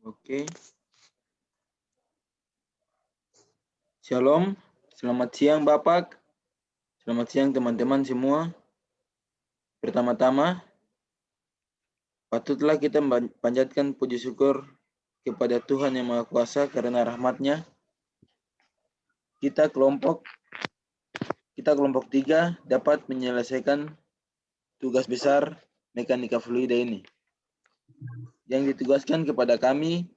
Oke. Shalom, selamat siang Bapak. Selamat siang teman-teman semua. Pertama-tama, patutlah kita panjatkan puji syukur kepada Tuhan Yang Maha Kuasa karena rahmat-Nya. Kita kelompok 3 dapat menyelesaikan tugas besar mekanika fluida ini, yang ditugaskan kepada kami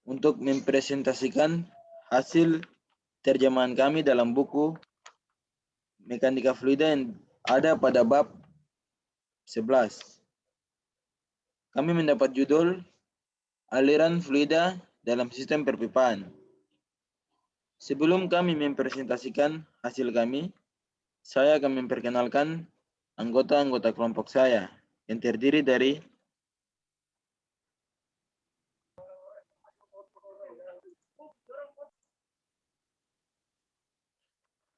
untuk mempresentasikan hasil terjemahan kami dalam buku mekanika fluida yang ada pada bab 11. Kami mendapat judul aliran fluida dalam sistem perpipaan. Sebelum kami mempresentasikan hasil kami, saya akan memperkenalkan anggota-anggota kelompok saya yang terdiri dari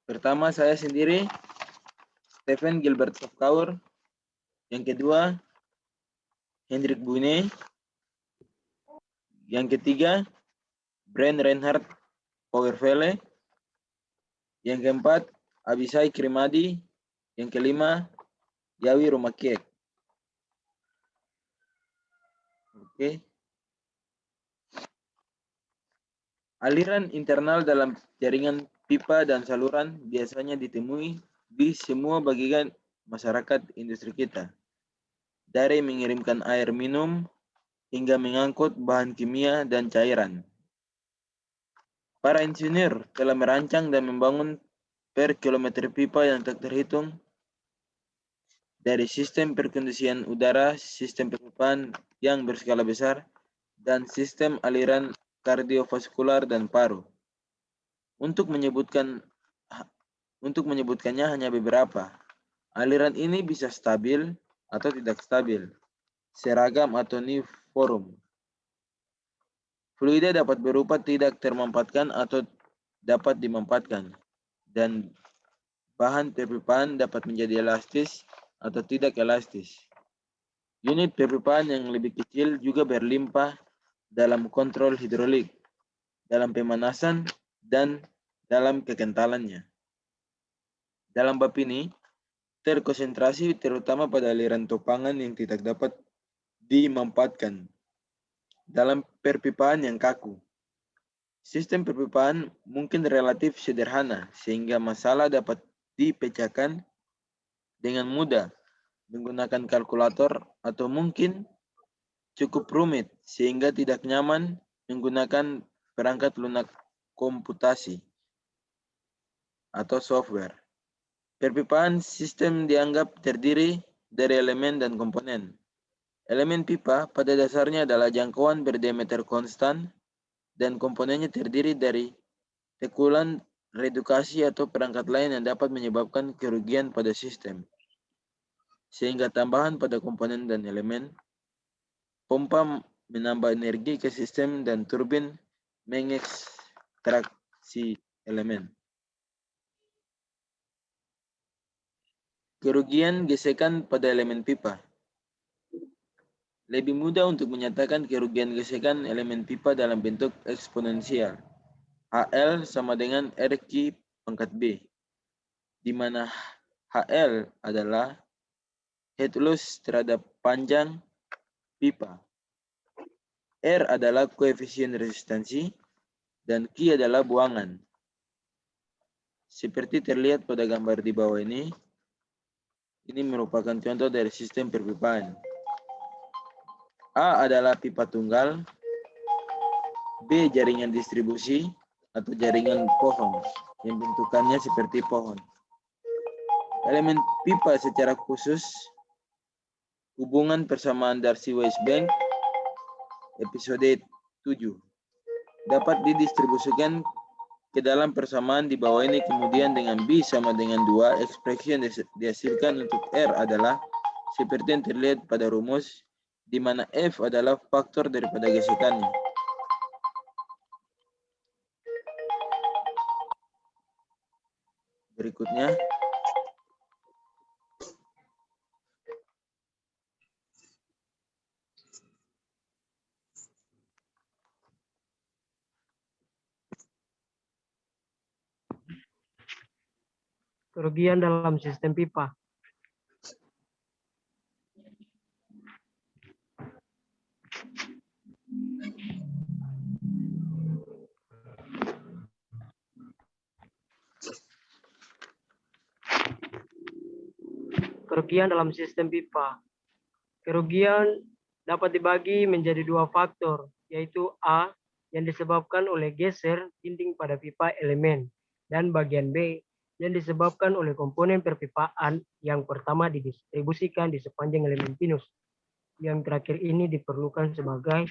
pertama saya sendiri, Stephen Gilbert Sofkaur. Yang kedua, Hendrik Bune. Yang ketiga, Brent Reinhard Powervele. Yang keempat, Abisai Krimadi. Yang kelima, Yawi Romakiek. Oke. Aliran internal dalam jaringan pipa dan saluran biasanya ditemui di semua bagian masyarakat industri kita. Dari mengirimkan air minum hingga mengangkut bahan kimia dan cairan. Para insinyur telah merancang dan membangun per kilometer pipa yang tak terhitung dari sistem perkondisian udara, sistem perpipaan yang berskala besar, dan sistem aliran kardiovaskular dan paru. Untuk menyebutkannya hanya beberapa. Aliran ini bisa stabil atau tidak stabil, seragam atau uniform. Fluida dapat berupa tidak termampatkan atau dapat dimampatkan, dan bahan perpipaan dapat menjadi elastis atau tidak elastis. Unit perpipaan yang lebih kecil juga berlimpah dalam kontrol hidrolik, dalam pemanasan, dan dalam kekentalannya. Dalam bab ini, terkonsentrasi terutama pada aliran topangan yang tidak dapat dimampatkan dalam perpipaan yang kaku. Sistem perpipaan mungkin relatif sederhana sehingga masalah dapat dipecahkan dengan mudah menggunakan kalkulator, atau mungkin cukup rumit sehingga tidak nyaman menggunakan perangkat lunak komputasi atau software. Perpipaan sistem dianggap terdiri dari elemen dan komponen. Elemen pipa pada dasarnya adalah jangkauan berdiameter konstan dan komponennya terdiri dari tekulan, redukasi atau perangkat lain yang dapat menyebabkan kerugian pada sistem. Sehingga tambahan pada komponen dan elemen, pompa menambah energi ke sistem dan turbin mengekstraksi elemen. Kerugian gesekan pada elemen pipa. Lebih mudah untuk menyatakan kerugian gesekan elemen pipa dalam bentuk eksponensial. HL sama dengan RQ pangkat B, di mana HL adalah head loss terhadap panjang pipa. R adalah koefisien resistansi, dan Q adalah buangan. Seperti terlihat pada gambar di bawah ini merupakan contoh dari sistem perpipaan. A adalah pipa tunggal, B jaringan distribusi atau jaringan pohon yang bentukannya seperti pohon. Elemen pipa secara khusus, hubungan persamaan Darcy-Weisbach, episode 7, dapat didistribusikan ke dalam persamaan di bawah ini. Kemudian dengan B sama dengan 2, ekspresi yang dihasilkan untuk R adalah seperti yang terlihat pada rumus, di mana F adalah faktor daripada gesekannya. Berikutnya, Kerugian dalam sistem pipa. Kerugian dalam sistem pipa. Kerugian dapat dibagi menjadi dua faktor, yaitu A, yang disebabkan oleh geser dinding pada pipa elemen, dan bagian B, yang disebabkan oleh komponen perpipaan yang pertama didistribusikan di sepanjang elemen pinus. Yang terakhir ini diperlukan sebagai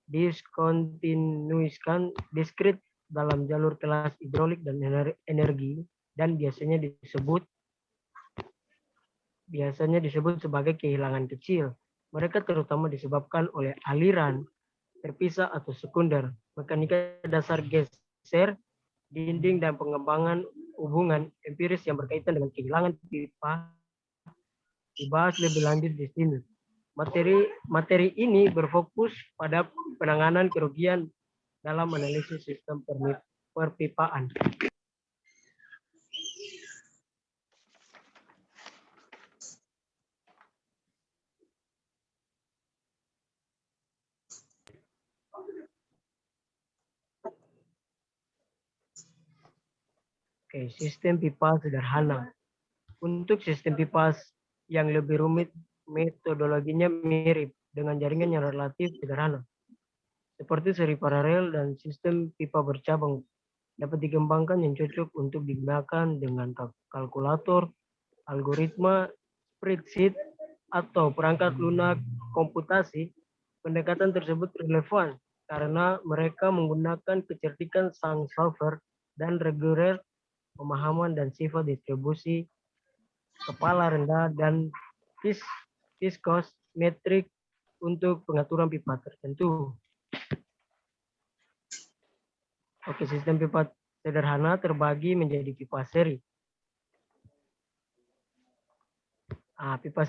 diskontinuiskan diskrit dalam jalur kelas hidrolik dan energi, dan biasanya disebut sebagai kehilangan kecil. Mereka terutama disebabkan oleh aliran terpisah atau sekunder, mekanika dasar geser dinding, dan pengembangan hubungan empiris yang berkaitan dengan kehilangan pipa dibahas lebih lanjut di sini. Materi ini berfokus pada penanganan kerugian dalam analisis sistem perpipaan. Oke, sistem pipa sederhana. Untuk sistem pipa yang lebih rumit, metodologinya mirip dengan jaringan yang relatif sederhana. Seperti seri paralel dan sistem pipa bercabang dapat dikembangkan yang cocok untuk digunakan dengan kalkulator, algoritma, spreadsheet, atau perangkat lunak komputasi. Pendekatan tersebut relevan karena mereka menggunakan kecerdikan sang solver dan reguler, pemahaman dan sifat distribusi kepala rendah, dan viskos metrik untuk pengaturan pipa tertentu. Oke, sistem pipa sederhana terbagi menjadi pipa seri. Pipa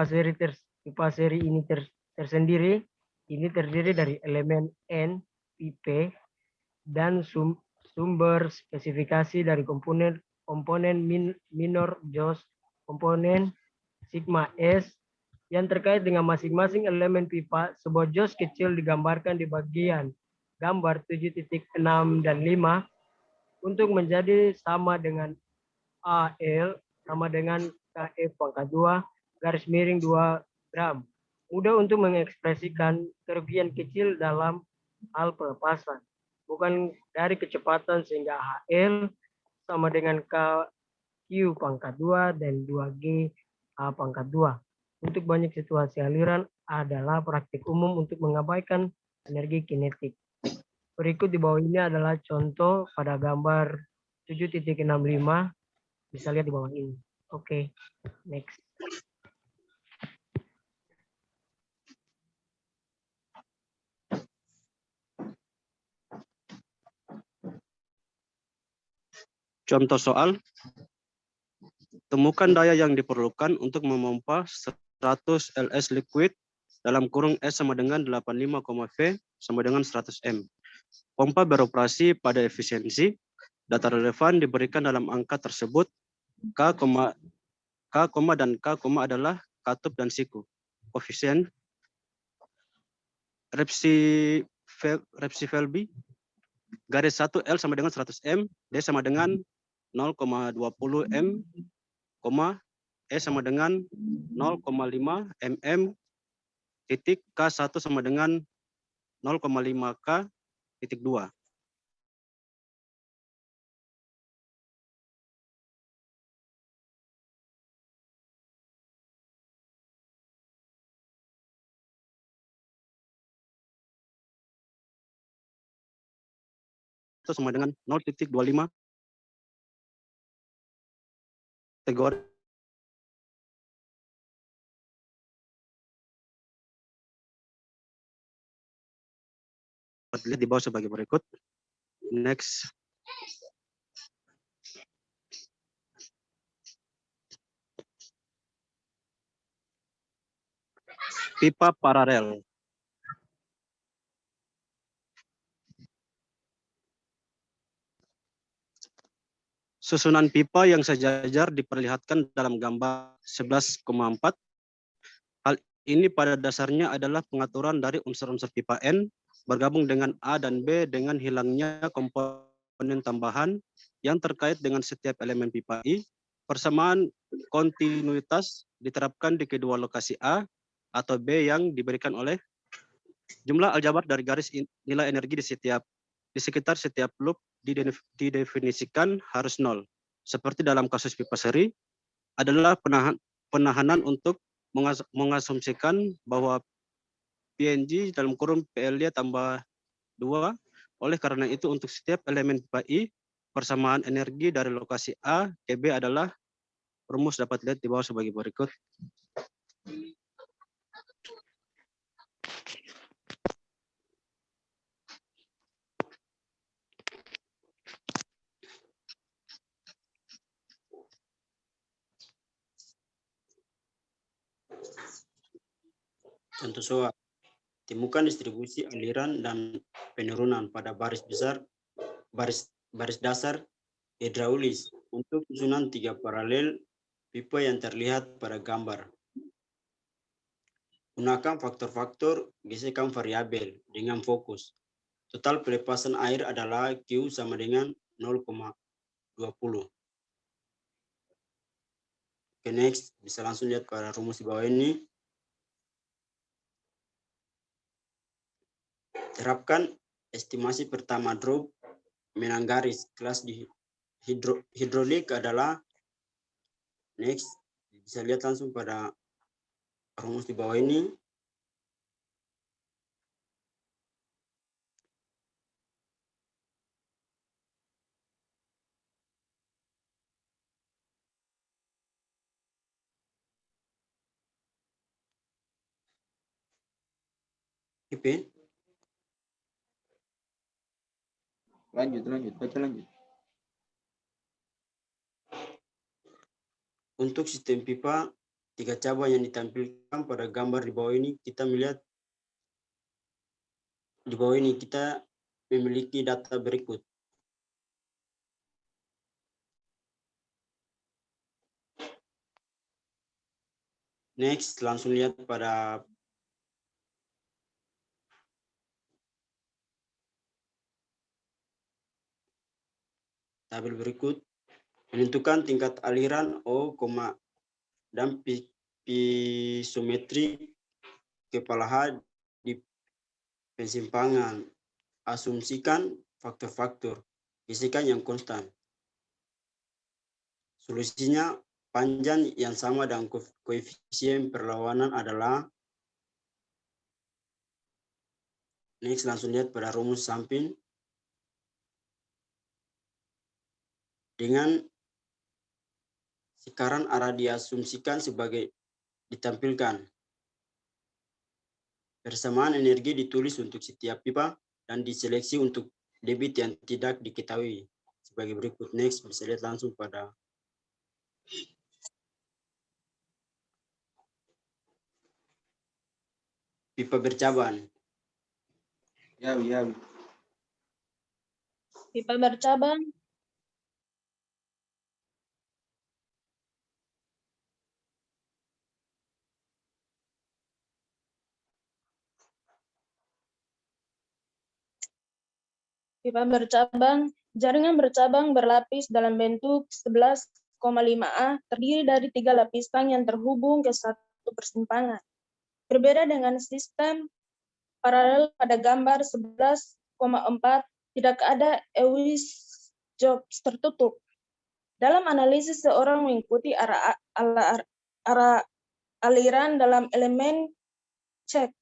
seri ini tersendiri ini terdiri dari elemen N, IP, dan sumber spesifikasi dari komponen minor JOS, komponen sigma S yang terkait dengan masing-masing elemen pipa. Sebuah JOS kecil digambarkan di bagian gambar 7.6 dan 5 untuk menjadi sama dengan AL sama dengan KF pangkat 2 garis miring 2 gram. Mudah untuk mengekspresikan kerugian kecil dalam hal pelepasan. Bukan dari kecepatan sehingga HL sama dengan KQ pangkat 2 dan 2G A pangkat 2. Untuk banyak situasi aliran adalah praktik umum untuk mengabaikan energi kinetik. Berikut di bawah ini adalah contoh pada gambar 7.65. Bisa lihat di bawah ini. Oke, next. Contoh soal, temukan daya yang diperlukan untuk memompa 100 ls liquid dalam kurung S sama dengan 85, V sama dengan 100 M. Pompa beroperasi pada efisiensi. Data relevan diberikan dalam angka tersebut. K, dan K, adalah katup dan siku. Koefisien Repsi-Felby garis 1 L sama dengan 100 M, D sama dengan 0,20 M, E sama dengan 0,5 mm, titik K1 sama dengan 0,5 K, titik 2. Itu sama dengan 0,25 kategori lihat di bawah sebagai berikut. Next. Pipa paralel. Susunan pipa yang sejajar diperlihatkan dalam gambar 11,4. Hal ini pada dasarnya adalah pengaturan dari unsur-unsur pipa N bergabung dengan A dan B dengan hilangnya komponen tambahan yang terkait dengan setiap elemen pipa I. Persamaan kontinuitas diterapkan di kedua lokasi A atau B yang diberikan oleh jumlah aljabar dari garis nilai energi di sekitar setiap loop didefinisikan harus 0. Seperti dalam kasus pipa seri adalah penahanan untuk mengasumsikan bahwa PNG dalam kurung PLD tambah 2. Oleh karena itu untuk setiap elemen pipa I, persamaan energi dari lokasi A ke B adalah rumus dapat dilihat di bawah sebagai berikut. Contoh soal, temukan distribusi aliran dan penurunan pada baris dasar hidraulis untuk susunan 3 paralel pipa yang terlihat pada gambar. Gunakan faktor-faktor gesekan variabel dengan fokus. Total pelepasan air adalah Q sama dengan 0,20. Oke, next. Bisa langsung lihat pada rumus di bawah ini. Terapkan estimasi pertama drop menang garis kelas di hidrolik adalah next. Bisa lihat langsung pada rumus di bawah ini. Ipin. Lanjut, baca lanjut. Untuk sistem pipa 3 cabang yang ditampilkan pada gambar di bawah ini, kita melihat di bawah ini kita memiliki data berikut. Next, langsung lihat pada tabel berikut. Menentukan tingkat aliran O, dan pisometri kepala H di persimpangan. Asumsikan faktor-faktor gesekan yang konstan. Solusinya panjang yang sama dan koefisien perlawanan adalah, next langsung lihat pada rumus samping. Dengan sekarang arah diasumsikan sebagai ditampilkan. Persamaan energi ditulis untuk setiap pipa dan diseleksi untuk debit yang tidak diketahui sebagai berikut. Next, bisa lihat langsung pada pipa bercabang. Ya. Pipa bercabang. Pipa bercabang. Jaringan bercabang berlapis dalam bentuk 11,5A terdiri dari 3 lapisan yang terhubung ke satu persimpangan. Berbeda dengan sistem paralel pada gambar 11,4, tidak ada Ewis jobs tertutup. Dalam analisis, seorang mengikuti arah aliran dalam elemen cek.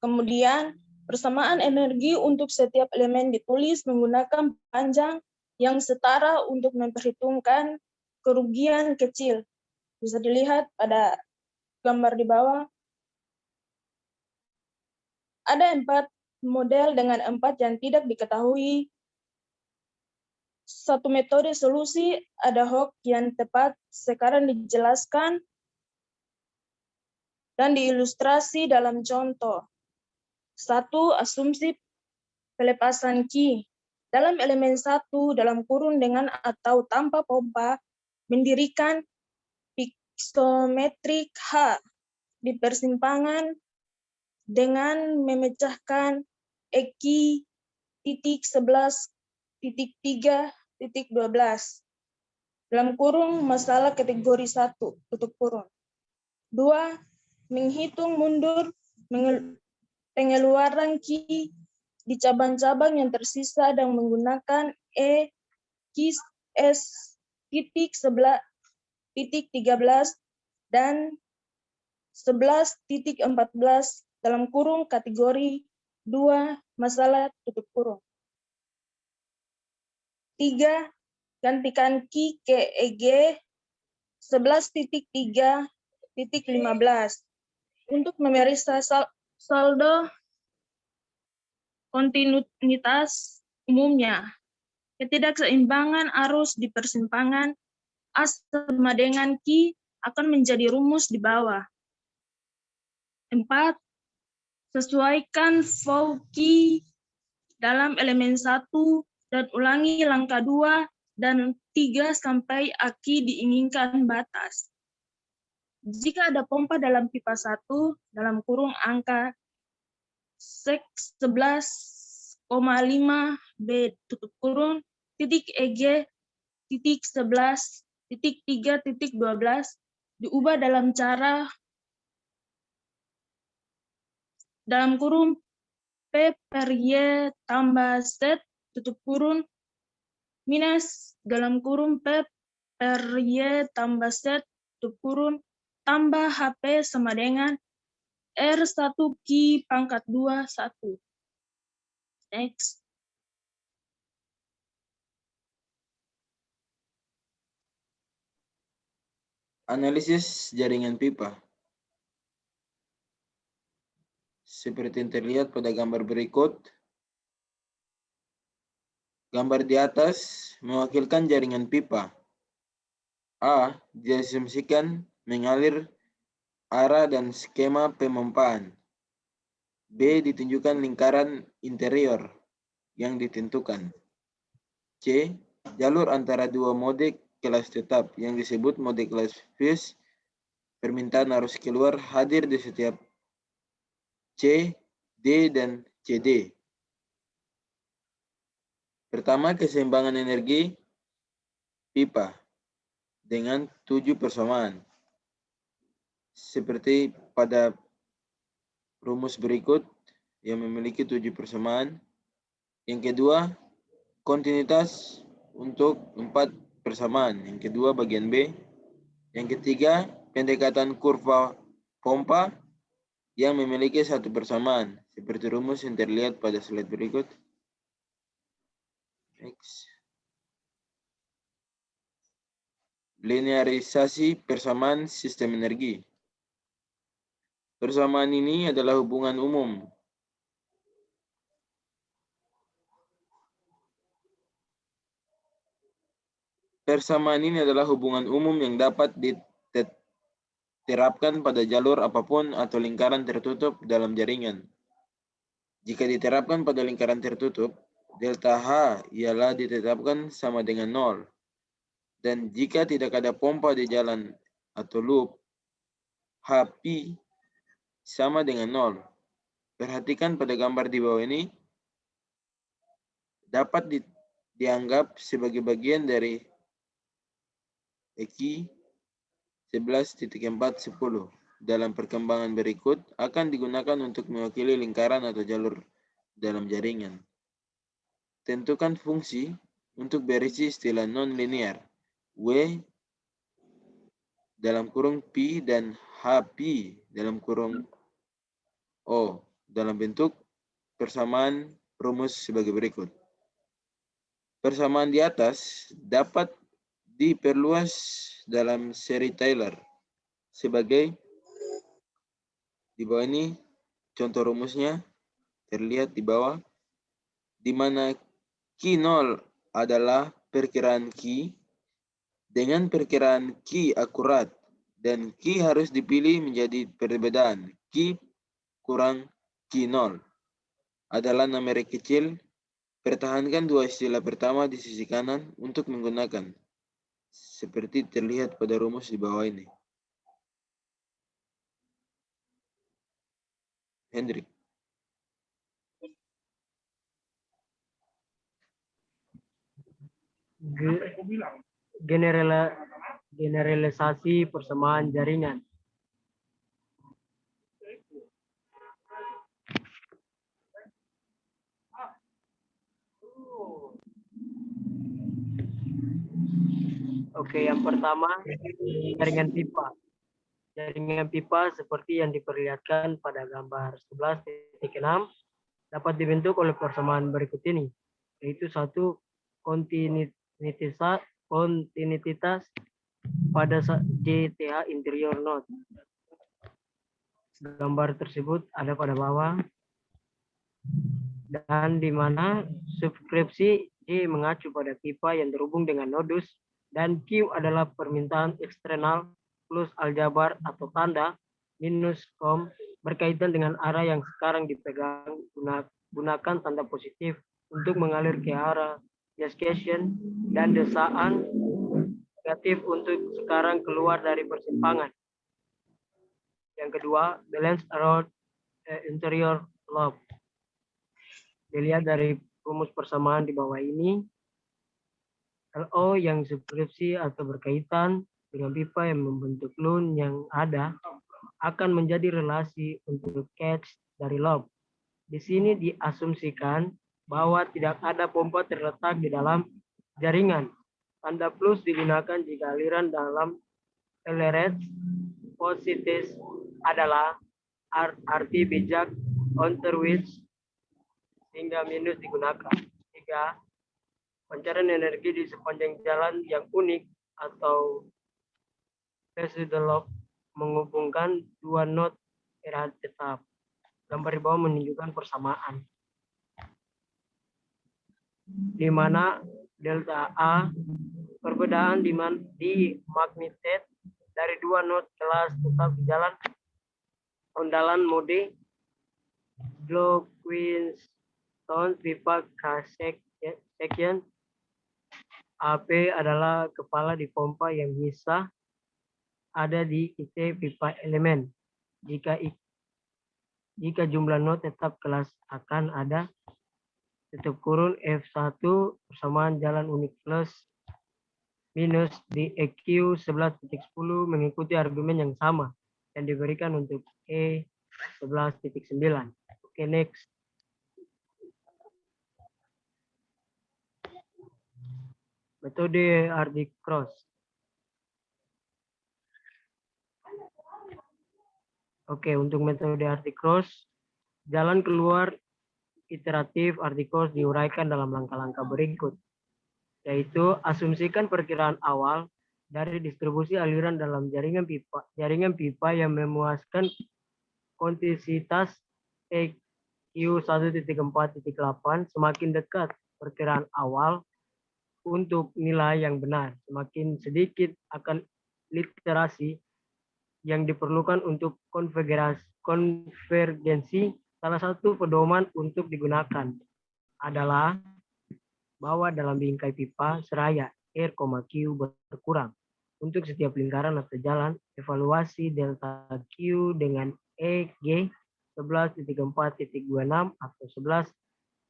Kemudian, persamaan energi untuk setiap elemen ditulis menggunakan panjang yang setara untuk memperhitungkan kerugian kecil. Bisa dilihat pada gambar di bawah. Ada 4 model dengan 4 yang tidak diketahui. Satu metode solusi ad hoc yang tepat sekarang dijelaskan dan diilustrasi dalam contoh. 1. Asumsi pelepasan Q. dalam elemen 1 dalam kurung dengan atau tanpa pompa mendirikan piksometrik H di persimpangan dengan memecahkan EQ titik 11.3.12 dalam kurung masalah kategori 1 tutup kurung. 2. Menghitung mundur pengeluaran Q di cabang-cabang yang tersisa dan menggunakan EQS titik 11.13 dan 11.14 dalam kurung kategori 2 masalah tutup kurung. 3. Gantikan Q ke EG 11.3.15 untuk memeriksa saldo kontinuitas umumnya. Ketidakseimbangan arus di persimpangan A sama dengan Q akan menjadi rumus di bawah. 4. Sesuaikan VOQ dalam elemen 1 dan ulangi langkah 2 dan 3 sampai AQ diinginkan batas. Jika ada pompa dalam pipa 1 dalam kurung angka sek 11,5 B tutup kurung titik EG titik 11.3.12 diubah dalam cara dalam kurung P per Y tambah Z tutup kurung minus dalam kurung P per Y tambah Z tutup kurung tambah HP sama dengan R1 Q pangkat 2 1. Next. Analisis jaringan pipa. Seperti yang terlihat pada gambar berikut. Gambar di atas mewakilkan jaringan pipa. A diasumsikan mengalir arah dan skema pemompaan. B ditunjukkan lingkaran interior yang ditentukan. C. Jalur antara dua mode kelas tetap yang disebut mode kelas fuse. Permintaan arus keluar hadir di setiap C, D, dan CD. Pertama, keseimbangan energi pipa dengan 7 persamaan. Seperti pada rumus berikut yang memiliki 7 persamaan. Yang kedua, kontinuitas untuk 4 persamaan. Yang kedua, bagian B. Yang ketiga, pendekatan kurva pompa yang memiliki 1 persamaan. Seperti rumus yang terlihat pada slide berikut. Next. Linearisasi persamaan sistem energi. Persamaan ini adalah hubungan umum yang dapat diterapkan pada jalur apapun atau lingkaran tertutup dalam jaringan. Jika diterapkan pada lingkaran tertutup, delta H ialah ditetapkan sama dengan 0. Dan jika tidak ada pompa di jalan atau loop, HP sama dengan 0. Perhatikan pada gambar di bawah ini dapat dianggap sebagai bagian dari EQ 11.410. Dalam perkembangan berikut akan digunakan untuk mewakili lingkaran atau jalur dalam jaringan. Tentukan fungsi untuk berisi istilah non-linear W dalam kurung P dan HP dalam kurung O dalam bentuk persamaan rumus sebagai berikut. Persamaan di atas dapat diperluas dalam seri Taylor sebagai di bawah ini contoh rumusnya terlihat di bawah, di mana Q0 adalah perkiraan Q dengan perkiraan Q akurat dan Q harus dipilih menjadi perbedaan Q kurang Q0 adalah numerik kecil Pertahankan dua istilah pertama di sisi kanan untuk menggunakan, seperti terlihat pada rumus di bawah ini. Hendrik. Generalisasi persamaan jaringan. Oke, yang pertama, jaringan pipa. Jaringan pipa seperti yang diperlihatkan pada gambar 11.6 dapat dibentuk oleh persamaan berikut ini, yaitu satu kontinuitas pada JTH interior node. Gambar tersebut ada pada bawah, dan di mana subskripsi J mengacu pada pipa yang terhubung dengan nodus, dan Q adalah permintaan eksternal plus aljabar atau tanda minus kom berkaitan dengan arah yang sekarang dipegang. Gunakan tanda positif untuk mengalir ke arah destination dan desaan negatif untuk sekarang keluar dari persimpangan. Yang kedua, balance around interior lobe. Dilihat dari rumus persamaan di bawah ini, LO yang subskripsi atau berkaitan dengan pipa yang membentuk lun yang ada akan menjadi relasi untuk catch dari lobe. Di sini diasumsikan bahwa tidak ada pompa terletak di dalam jaringan. Tanda plus digunakan jika aliran dalam LRS positif adalah arti bijak onter which, hingga minus digunakan. 3. Pencarian energi di sepanjang jalan yang unik atau residual menghubungkan dua node RH tetap. Gambar di bawah menunjukkan persamaan, di mana delta A perbedaan di magnetit dari dua node kelas tetap di jalan ondalan mode Bloch-Quinton pipa section. AP adalah kepala di pompa yang bisa ada di IT pipa elemen. Jika jumlah node tetap kelas akan ada tutup kurun F1 persamaan jalan unik plus minus di EQ 11.10 mengikuti argumen yang sama yang diberikan untuk E 11.9. Oke, next. Metode Hardy-Cross. Oke, untuk metode Hardy-Cross, jalan keluar iteratif Hardy-Cross diuraikan dalam langkah-langkah berikut, yaitu asumsikan perkiraan awal dari distribusi aliran dalam jaringan pipa yang memuaskan kontisitas EQ 1.4.8 semakin dekat perkiraan awal untuk nilai yang benar, semakin sedikit akan literasi yang diperlukan untuk konvergensi. Salah satu pedoman untuk digunakan adalah bahwa dalam bingkai pipa seraya R, Q berkurang. Untuk setiap lingkaran atau jalan, evaluasi delta Q dengan EG 11.4.26 atau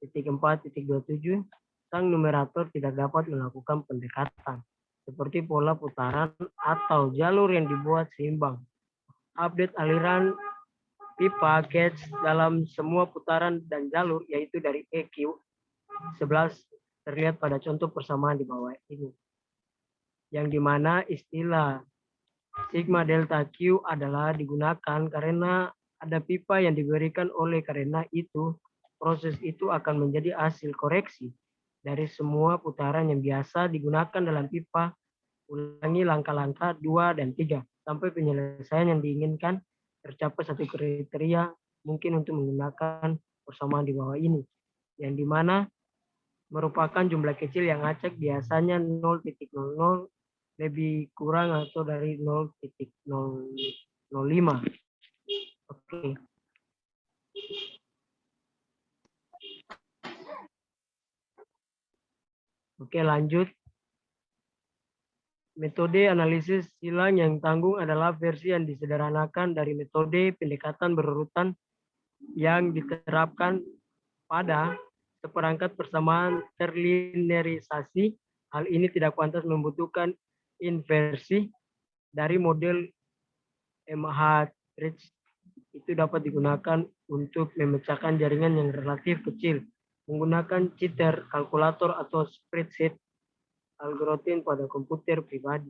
11.4.27, sang numerator tidak dapat melakukan pendekatan seperti pola putaran atau jalur yang dibuat seimbang. Update aliran pipa catch dalam semua putaran dan jalur, yaitu dari EQ 11 terlihat pada contoh persamaan di bawah ini, yang dimana istilah sigma delta Q adalah digunakan karena ada pipa yang diberikan. Oleh karena itu, proses itu akan menjadi hasil koreksi dari semua putaran yang biasa digunakan dalam pipa. Ulangi langkah-langkah 2 dan 3 sampai penyelesaian yang diinginkan tercapai. Satu kriteria mungkin untuk menggunakan persamaan di bawah ini, yang dimana merupakan jumlah kecil yang acak, biasanya 0.00 lebih kurang atau dari 0.005. Oke. Oke, lanjut. Metode analisis silang yang tanggung adalah versi yang disederhanakan dari metode pendekatan berurutan yang diterapkan pada seperangkat persamaan terlinearisasi. Hal ini tidak pantas membutuhkan inversi dari model MH-Rich. Itu dapat digunakan untuk memecahkan jaringan yang relatif kecil menggunakan cheater, kalkulator, atau spreadsheet algoritma pada komputer pribadi.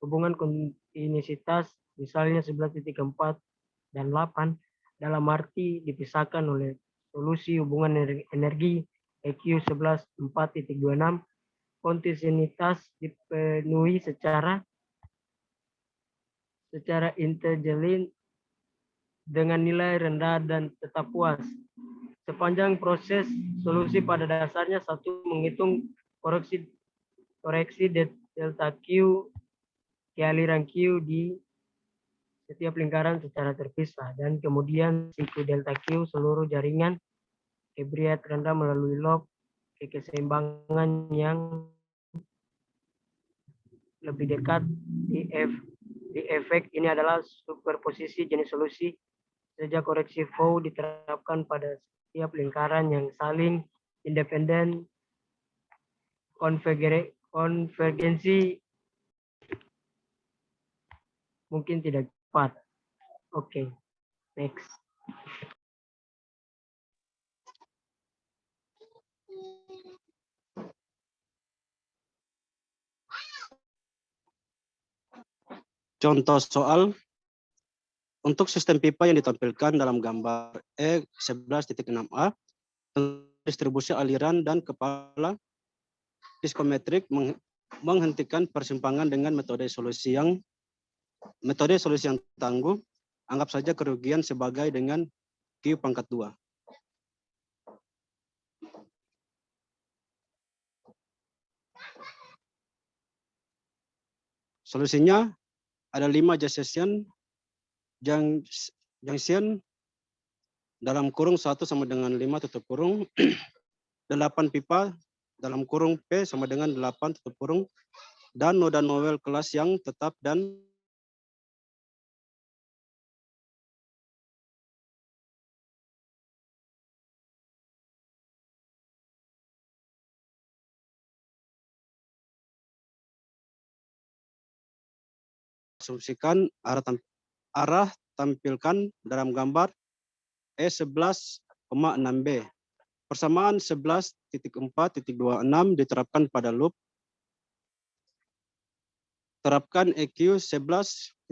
Hubungan kontinuitas misalnya 11.4 dan 8 dalam arti dipisahkan oleh solusi hubungan energi EQ 11.4.26. Kontinuitas dipenuhi secara intelijen dengan nilai rendah dan tetap puas. Sepanjang proses solusi pada dasarnya satu menghitung koreksi delta Q ke aliran Q di setiap lingkaran secara terpisah, dan kemudian siku delta Q seluruh jaringan Hebriat rendah melalui loop ke keseimbangan yang lebih dekat. Di efek ini adalah superposisi jenis solusi sejak koreksi Fow diterapkan pada setiap lingkaran yang saling independen. Konvergensi mungkin tidak tepat. Oke, next. Contoh soal untuk sistem pipa yang ditampilkan dalam gambar E11.6a, distribusi aliran dan kepala diskometrik menghentikan persimpangan dengan metode solusi yang tangguh. Anggap saja kerugian sebagai dengan Q pangkat 2. Solusinya ada 5 junction dalam kurung 1 sama dengan 5 tutup kurung, 8 pipa dalam kurung P sama dengan 8 tutup kurung, dan noda Noel kelas yang tetap dan asumsikan arah tampilkan dalam gambar E11,6b. Persamaan 11.4.26 diterapkan pada loop. Terapkan EQ 11.427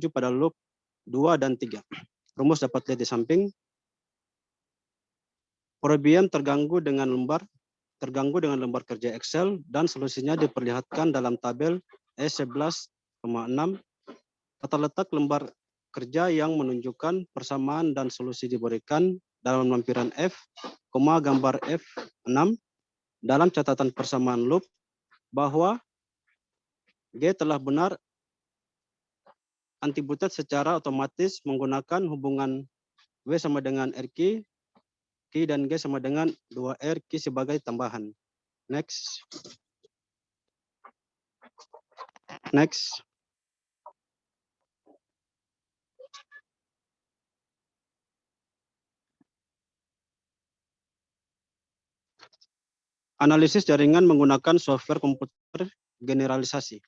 pada loop 2 dan 3. Rumus dapat lihat di samping. Perobian terganggu dengan lembar kerja Excel dan solusinya diperlihatkan dalam tabel E11,6. Tata letak lembar kerja yang menunjukkan persamaan dan solusi diberikan dalam lampiran F, gambar F6 dalam catatan persamaan loop bahwa G telah benar antibutet secara otomatis menggunakan hubungan W sama dengan RQ, Q dan G sama dengan 2R Q sebagai tambahan. Next. Analisis jaringan menggunakan software komputer generalisasi.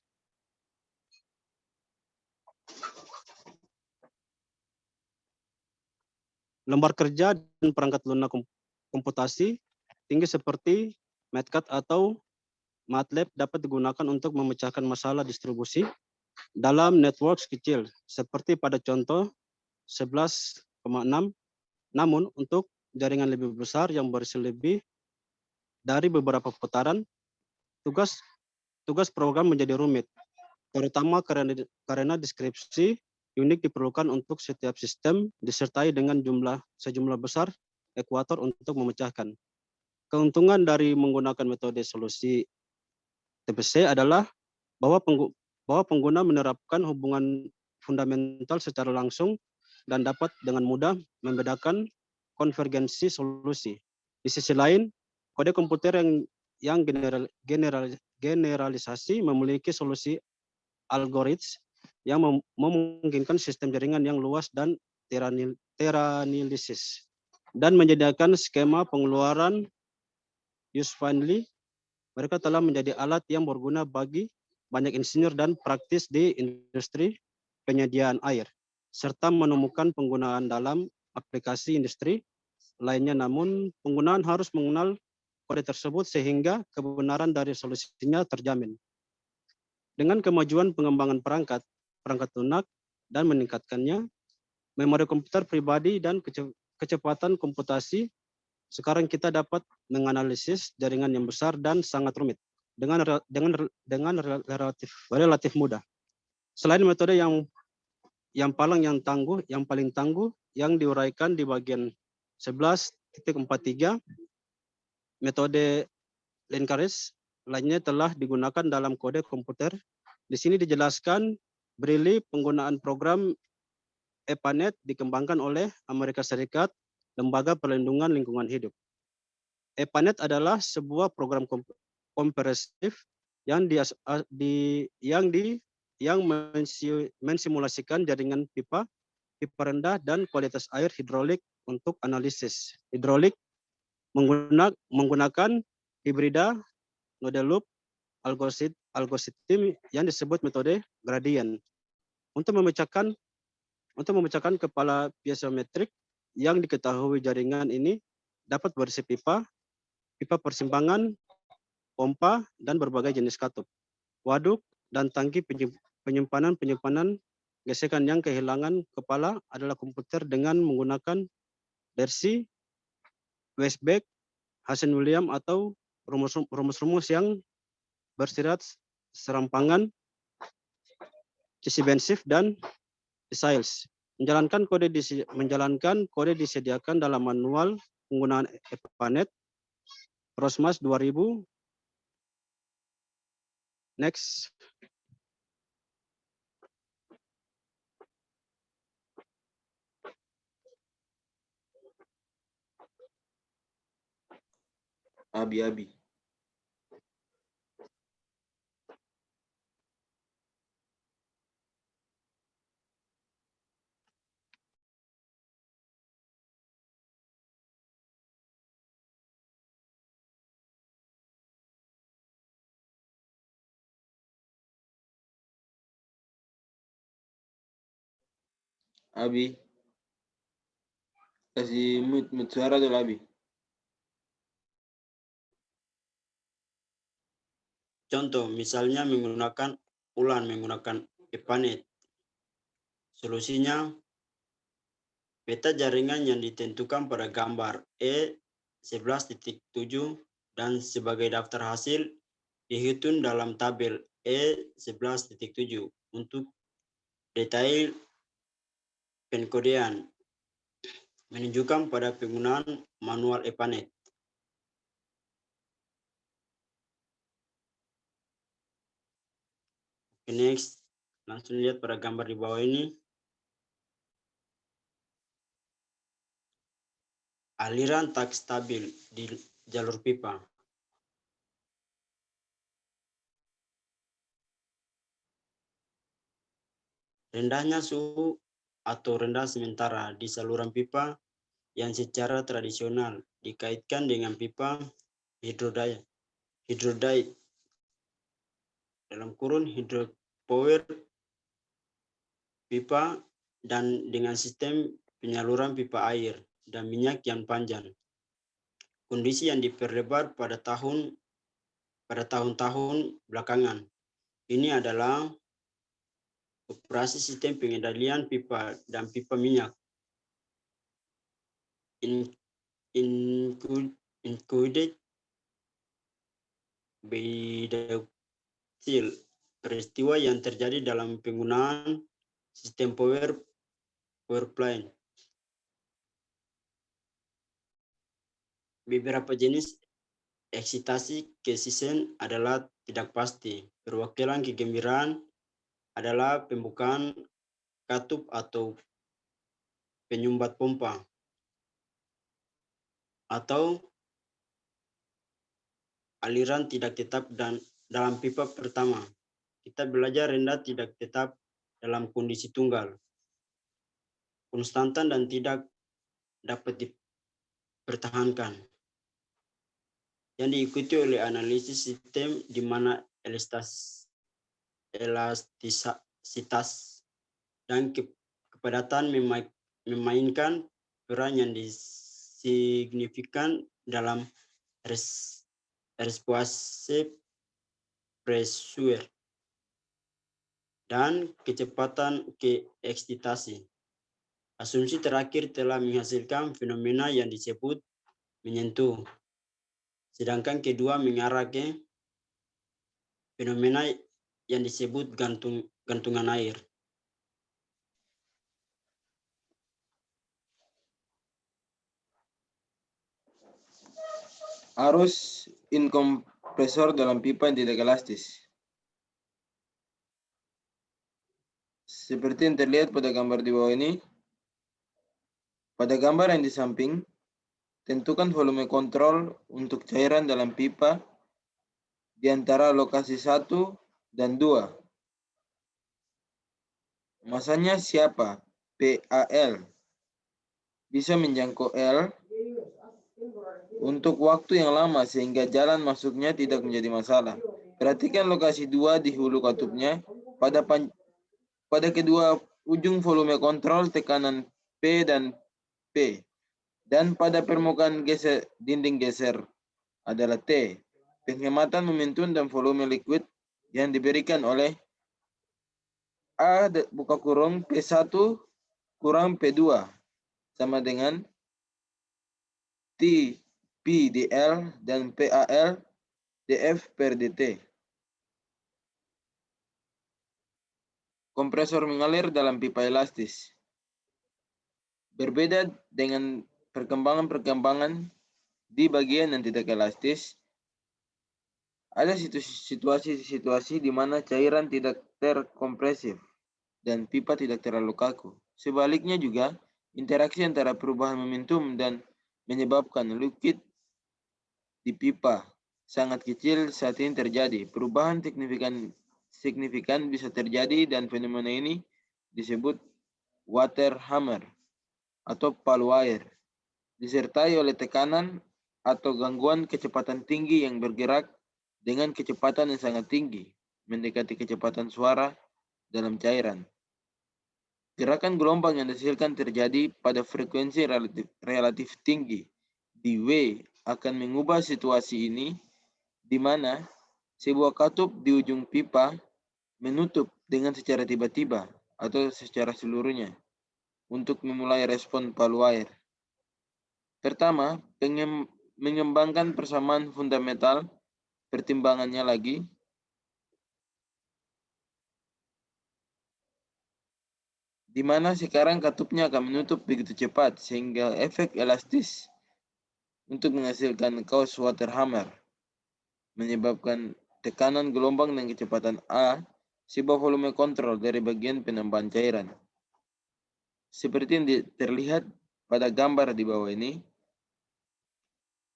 Lembar kerja dan perangkat lunak komputasi tinggi seperti MATLAB atau MATLAB dapat digunakan untuk memecahkan masalah distribusi dalam network kecil seperti pada contoh 11,6. Namun untuk jaringan lebih besar yang berisi lebih dari beberapa putaran, tugas program menjadi rumit, terutama karena deskripsi unik diperlukan untuk setiap sistem disertai dengan sejumlah besar ekuator untuk memecahkan. Keuntungan dari menggunakan metode solusi TPC adalah bahwa pengguna menerapkan hubungan fundamental secara langsung dan dapat dengan mudah membedakan konvergensi solusi. Di sisi lain, kode komputer yang generalisasi memiliki solusi algoritma yang memungkinkan sistem jaringan yang luas dan teranalisis dan menyediakan skema pengeluaran user-friendly. Mereka telah menjadi alat yang berguna bagi banyak insinyur dan praktis di industri penyediaan air, serta menemukan penggunaan dalam aplikasi industri lainnya. Namun, penggunaan harus mengenal kode tersebut sehingga kebenaran dari solusinya terjamin. Dengan kemajuan pengembangan perangkat lunak dan meningkatkannya, memori komputer pribadi dan kecepatan komputasi, sekarang kita dapat menganalisis jaringan yang besar dan sangat rumit dengan relatif mudah. Selain metode yang paling tangguh yang diuraikan di bagian 11.43, metode Lencaris lainnya telah digunakan dalam kode komputer. Di sini dijelaskan Braille penggunaan program EPANET dikembangkan oleh Amerika Serikat, Lembaga Perlindungan Lingkungan Hidup. EPANET adalah sebuah program kompresif yang mensimulasikan jaringan pipa rendah dan kualitas air hidrolik untuk analisis hidrolik menggunakan hibrida node loop algoritma yang disebut metode gradient. Untuk memecahkan kepala piezometrik yang diketahui, jaringan ini dapat berisi pipa persimpangan, pompa, dan berbagai jenis katup, waduk, dan tangki penyimpanan gesekan. Yang kehilangan kepala adalah komputer dengan menggunakan versi Weisbach, Hazen-Williams, atau rumus-rumus yang bersifat serampangan, Cisibensif, dan Desiles. Menjalankan kode disediakan dalam manual penggunaan EPANET Rosmas 2000. Next. Abi. Abi. Kasih mute suara dulu, Abi. Contoh, misalnya menggunakan EPANET. Solusinya, peta jaringan yang ditentukan pada gambar E11.7 dan sebagai daftar hasil dihitung dalam tabel E11.7 untuk detail penkodean menunjukkan pada penggunaan manual EPANET. Next, langsung lihat pada gambar di bawah ini. Aliran tak stabil di jalur pipa. Rendahnya suhu atau rendah sementara di saluran pipa yang secara tradisional dikaitkan dengan pipa hidrodaya hydropower pipa dan dengan sistem penyaluran pipa air dan minyak yang panjang. Kondisi yang diperlebar pada tahun-tahun belakangan. Ini adalah operasi sistem pengendalian pipa dan pipa minyak. Included bidatil, peristiwa yang terjadi dalam penggunaan sistem power plant. Beberapa jenis eksitasi kesisen adalah tidak pasti. Perwakilan kegembiraan adalah pembukaan katup atau penyumbat pompa, atau aliran tidak tetap dan dalam pipa pertama. Kita belajar rendah tidak tetap dalam kondisi tunggal, konstantan dan tidak dapat dipertahankan. Yang diikuti oleh analisis sistem di mana elastisitas dan kepadatan memainkan peran yang signifikan dalam response pressure dan kecepatan keeksitasi. Asumsi terakhir telah menghasilkan fenomena yang disebut menyentuh, sedangkan kedua mengarah ke fenomena yang disebut gantungan air. Arus inkompresor dalam pipa yang tidak elastis. Seperti yang terlihat pada gambar di bawah ini, pada gambar yang di samping, tentukan volume kontrol untuk cairan dalam pipa di antara lokasi 1 dan 2. Masanya siapa? PAL. Bisa menjangkau L untuk waktu yang lama sehingga jalan masuknya tidak menjadi masalah. Perhatikan lokasi 2 di hulu katupnya. Pada kedua ujung volume kontrol tekanan P dan P. Dan pada permukaan dinding geser adalah T. Penghematan momentum dan volume liquid yang diberikan oleh A buka kurung P1 kurang P2 sama dengan T P dL dan PAL dF per dt. Kompresor mengalir dalam pipa elastis. Berbeda dengan perkembangan-perkembangan di bagian yang tidak elastis, ada situasi-situasi di mana cairan tidak terkompresif dan pipa tidak terlalu kaku. Sebaliknya juga, interaksi antara perubahan momentum dan menyebabkan liquid di pipa sangat kecil saat ini terjadi. Perubahan signifikan bisa terjadi dan fenomena ini disebut water hammer atau palu air, disertai oleh tekanan atau gangguan kecepatan tinggi yang bergerak dengan kecepatan yang sangat tinggi, mendekati kecepatan suara dalam cairan. Gerakan gelombang yang dihasilkan terjadi pada frekuensi relatif tinggi di W akan mengubah situasi ini di mana sebuah katup di ujung pipa menutup dengan secara tiba-tiba atau secara seluruhnya untuk memulai respon palu air. Pertama, mengembangkan persamaan fundamental. Pertimbangannya lagi, di mana sekarang katupnya akan menutup begitu cepat sehingga efek elastis untuk menghasilkan kaos water hammer menyebabkan tekanan gelombang dan kecepatan A sebuah volume kontrol dari bagian penambahan cairan. Seperti yang terlihat pada gambar di bawah ini,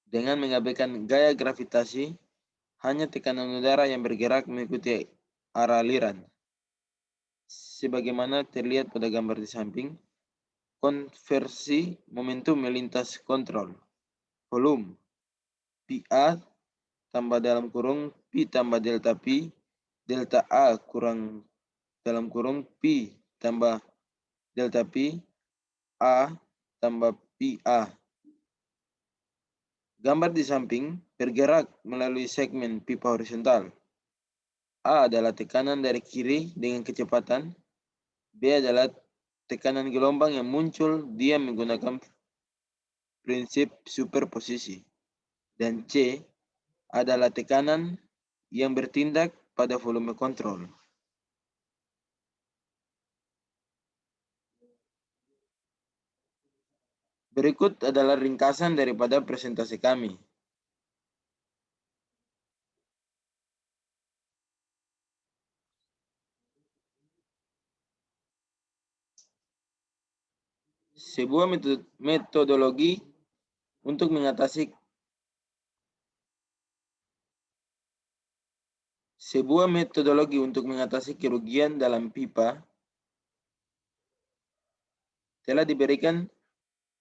dengan mengabaikan gaya gravitasi, hanya tekanan udara yang bergerak mengikuti arah aliran. Sebagaimana terlihat pada gambar di samping, konversi momentum melintas kontrol. Volume PA tambah dalam kurung P tambah delta P, delta A kurang dalam kurung P tambah delta P, A tambah PA. Gambar di samping bergerak melalui segmen pipa horizontal. A adalah tekanan dari kiri dengan kecepatan, B adalah tekanan gelombang yang muncul dia menggunakan prinsip superposisi, dan C adalah tekanan yang bertindak pada volume kontrol. Berikut adalah ringkasan daripada presentasi kami. Sebuah metodologi untuk mengatasi Sebuah metodologi untuk mengatasi kerugian dalam pipa telah diberikan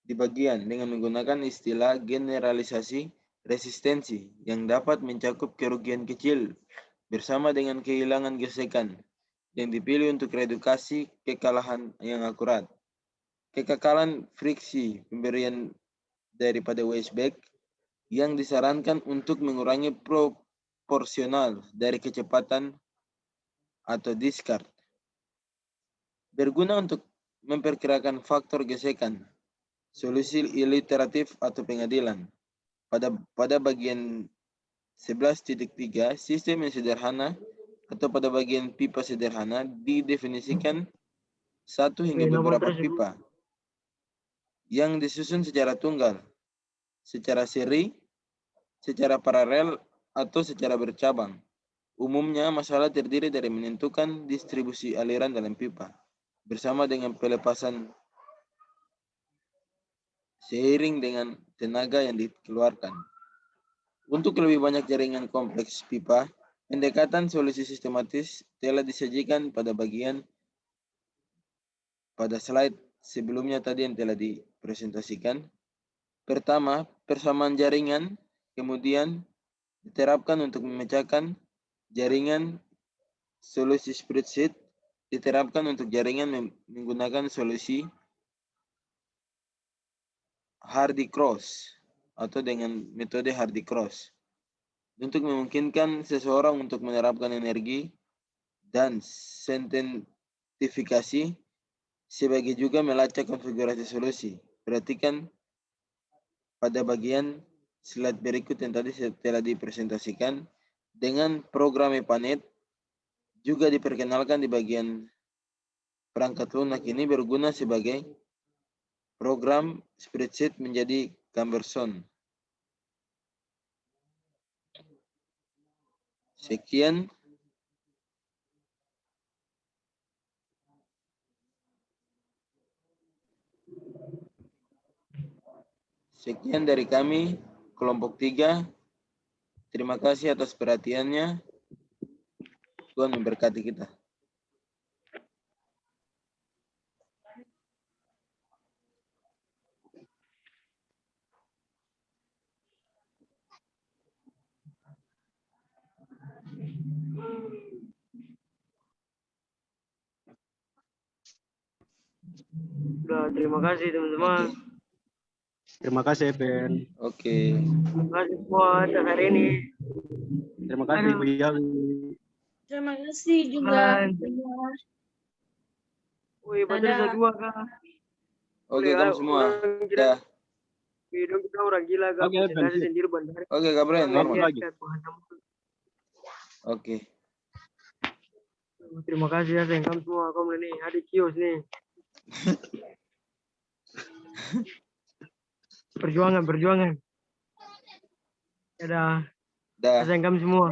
di bagian dengan menggunakan istilah generalisasi resistensi yang dapat mencakup kerugian kecil bersama dengan kehilangan gesekan yang dipilih untuk redukasi kekalahan yang akurat. Kekakalan friksi pemberian daripada Weisbeck yang disarankan untuk mengurangi proporsional dari kecepatan atau discard. Berguna untuk memperkirakan faktor gesekan, solusi iliteratif atau pengadilan. Pada bagian 11.3, sistem yang sederhana atau pada bagian pipa sederhana didefinisikan satu hingga beberapa pipa yang disusun secara tunggal, secara seri, secara paralel, atau secara bercabang. Umumnya, masalah terdiri dari menentukan distribusi aliran dalam pipa, bersama dengan pelepasan seiring dengan tenaga yang dikeluarkan. Untuk lebih banyak jaringan kompleks pipa, pendekatan solusi sistematis telah disajikan pada slide sebelumnya tadi yang telah dipresentasikan. Pertama, persamaan jaringan, kemudian diterapkan untuk memecahkan jaringan solusi spreadsheet, diterapkan untuk jaringan menggunakan solusi Hardy Cross atau dengan metode Hardy Cross untuk memungkinkan seseorang untuk menerapkan energi dan sensitifikasi sebagai juga melacak konfigurasi solusi. Perhatikan pada bagian slide berikut yang tadi telah dipresentasikan dengan program EPANET juga diperkenalkan di bagian perangkat lunak ini berguna sebagai program spreadsheet menjadi gambar sound. Sekian. Sekian dari kami, kelompok 3. Terima kasih atas perhatiannya. Tuhan memberkati kita. Sudah, terima kasih teman-teman. Terima kasih, Ben. Oke. Terima kasih buat hari ini. Terima kasih, Bu Yawi. Terima kasih juga. Wih, betul dua kak. Oke, kamu semua. Dah. Hidung kita orang gila kak. Oke, Presentasi Ben. sendiri bandar. Oke, Gabriel, normal. lagi. Oke. Terima kasih ya, sayang kamu semua. Kamu ini adik kios nih. Perjuangan. Dadah. Dah. Sayang kamu semua.